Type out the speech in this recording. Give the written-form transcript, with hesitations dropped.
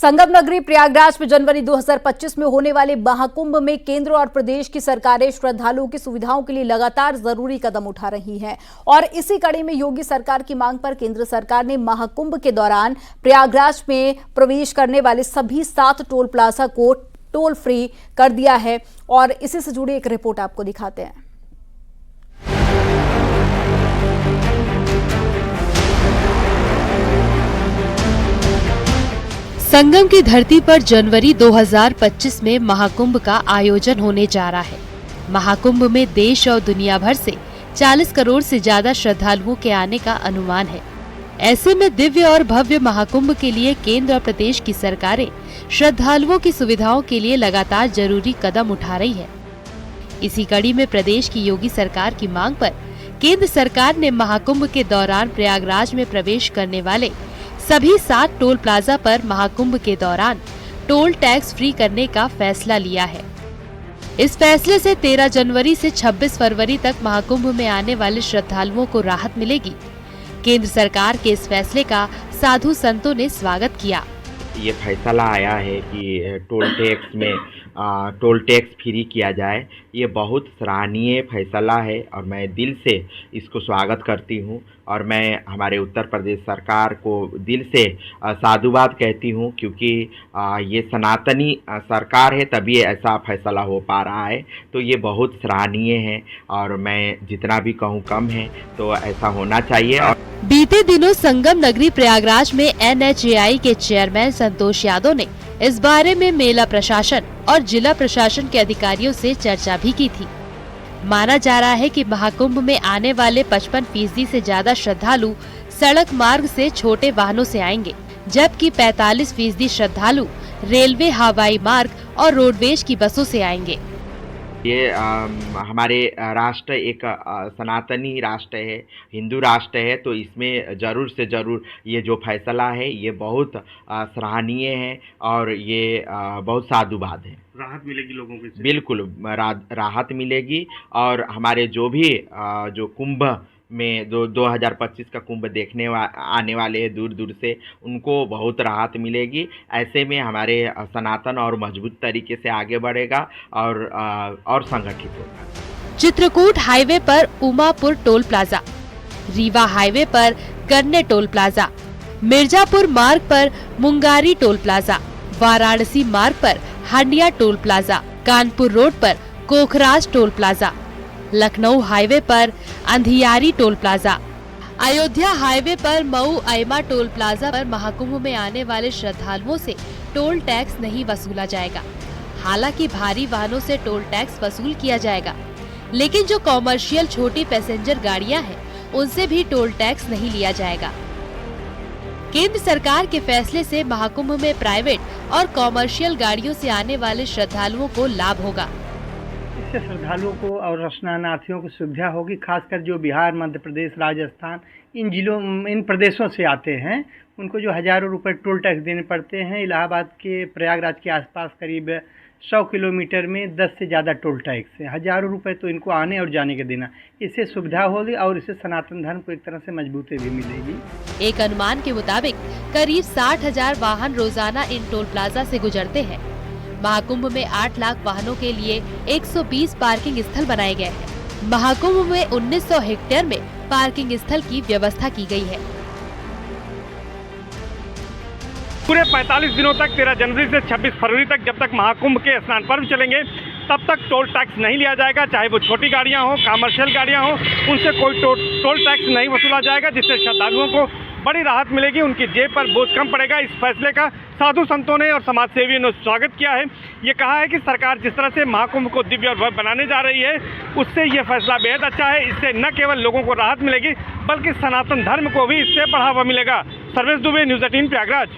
संगम नगरी प्रयागराज में जनवरी 2025 में होने वाले महाकुंभ में केंद्र और प्रदेश की सरकारें श्रद्धालुओं की सुविधाओं के लिए लगातार जरूरी कदम उठा रही हैं और इसी कड़ी में योगी सरकार की मांग पर केंद्र सरकार ने महाकुंभ के दौरान प्रयागराज में प्रवेश करने वाले सभी 7 टोल प्लाजा को टोल फ्री कर दिया है और इसी से जुड़ी एक रिपोर्ट आपको दिखाते हैं। संगम की धरती पर जनवरी 2025 में महाकुंभ का आयोजन होने जा रहा है। महाकुंभ में देश और दुनिया भर से 40 करोड़ से ज्यादा श्रद्धालुओं के आने का अनुमान है। ऐसे में दिव्य और भव्य महाकुंभ के लिए केंद्र और प्रदेश की सरकारें श्रद्धालुओं की सुविधाओं के लिए लगातार जरूरी कदम उठा रही है। इसी कड़ी में प्रदेश की योगी सरकार की मांग पर केंद्र सरकार ने महाकुंभ के दौरान प्रयागराज में प्रवेश करने वाले सभी 7 टोल प्लाजा पर महाकुंभ के दौरान टोल टैक्स फ्री करने का फैसला लिया है। इस फैसले से 13 जनवरी से 26 फरवरी तक महाकुंभ में आने वाले श्रद्धालुओं को राहत मिलेगी। केंद्र सरकार के इस फैसले का साधु संतों ने स्वागत किया। ये फैसला आया है कि टोल टैक्स फ्री किया जाए। ये बहुत सराहनीय फैसला है और मैं दिल से इसको स्वागत करती हूँ और मैं हमारे उत्तर प्रदेश सरकार को दिल से साधुवाद कहती हूँ, क्योंकि ये सनातनी सरकार है तभी ऐसा फैसला हो पा रहा है। तो ये बहुत सराहनीय है और मैं जितना भी कहूँ कम है, तो ऐसा होना चाहिए। और बीते दिनों संगम नगरी प्रयागराज में NHAI के चेयरमैन संतोष यादव ने इस बारे में मेला प्रशासन और जिला प्रशासन के अधिकारियों से चर्चा भी की थी। माना जा रहा है कि महाकुंभ में आने वाले 55% से ज्यादा श्रद्धालु सड़क मार्ग से छोटे वाहनों से आएंगे, जबकि 45% श्रद्धालु रेलवे, हवाई मार्ग और रोडवेज की बसों से आएंगे। ये हमारे राष्ट्र एक सनातनी राष्ट्र है, हिंदू राष्ट्र है, तो इसमें ज़रूर से ज़रूर ये जो फैसला है ये बहुत सराहनीय है और ये बहुत साधुवाद है। राहत मिलेगी लोगों को, बिल्कुल राहत मिलेगी और हमारे जो भी जो कुंभ में 2025 का कुंभ देखने आने वाले हैं दूर दूर से, उनको बहुत राहत मिलेगी। ऐसे में हमारे सनातन और मजबूत तरीके से आगे बढ़ेगा और संगठित होगा। चित्रकूट हाईवे पर Umapur toll plaza, Rewa highway पर गन्ने टोल प्लाजा, मिर्जापुर मार्ग पर मुंगारी टोल प्लाजा, वाराणसी मार्ग पर हंडिया टोल प्लाजा, कानपुर रोड पर Kokhraj toll plaza, Lucknow highway पर अंधियारी टोल प्लाजा, अयोध्या हाईवे पर मऊ ऐमा टोल प्लाजा पर महाकुंभ में आने वाले श्रद्धालुओं से टोल टैक्स नहीं वसूला जाएगा। हालांकि भारी वाहनों से टोल टैक्स वसूल किया जाएगा, लेकिन जो कॉमर्शियल छोटी पैसेंजर गाड़ियां हैं उनसे भी टोल टैक्स नहीं लिया जाएगा। केंद्र सरकार के फैसले से महाकुंभ में प्राइवेट और कॉमर्शियल गाड़ियों से आने वाले श्रद्धालुओं को लाभ होगा। इससे श्रद्धालुओं को और स्नानार्थियों को सुविधा होगी, खासकर जो बिहार, मध्य प्रदेश, राजस्थान इन प्रदेशों से आते हैं, उनको जो हज़ारों रुपए टोल टैक्स देने पड़ते हैं। इलाहाबाद के प्रयागराज के आसपास करीब 100 किलोमीटर में 10 से ज़्यादा टोल टैक्स है। हज़ारों रुपए तो इनको आने और जाने के देना, इससे सुविधा होगी और इससे सनातन धर्म को एक तरह से मजबूती भी मिलेगी। एक अनुमान के मुताबिक करीब 60,000 वाहन रोजाना इन टोल प्लाजा से गुजरते हैं। महाकुंभ में 8 लाख वाहनों के लिए 120 पार्किंग स्थल बनाए गए हैं। महाकुंभ में 1900 हेक्टेयर में पार्किंग स्थल की व्यवस्था की गई है। पूरे 45 दिनों तक 13 जनवरी से 26 फरवरी तक, जब तक महाकुंभ के स्नान पर्व चलेंगे, तब तक टोल टैक्स नहीं लिया जाएगा। चाहे वो छोटी गाड़ियां हो, कमर्शियल गाड़ियां हो, उनसे कोई टोल टैक्स नहीं वसूला जाएगा, जिससे श्रद्धालुओं को बड़ी राहत मिलेगी, उनकी जेब पर बोझ कम पड़ेगा। इस फैसले का साधु संतों ने और समाज सेवियों ने स्वागत किया है। ये कहा है कि सरकार जिस तरह से महाकुंभ को दिव्य और भव्य बनाने जा रही है, उससे ये फैसला बेहद अच्छा है। इससे न केवल लोगों को राहत मिलेगी, बल्कि सनातन धर्म को भी इससे बढ़ावा मिलेगा। सर्वेश दुबे, न्यूज़ 18 प्रयागराज।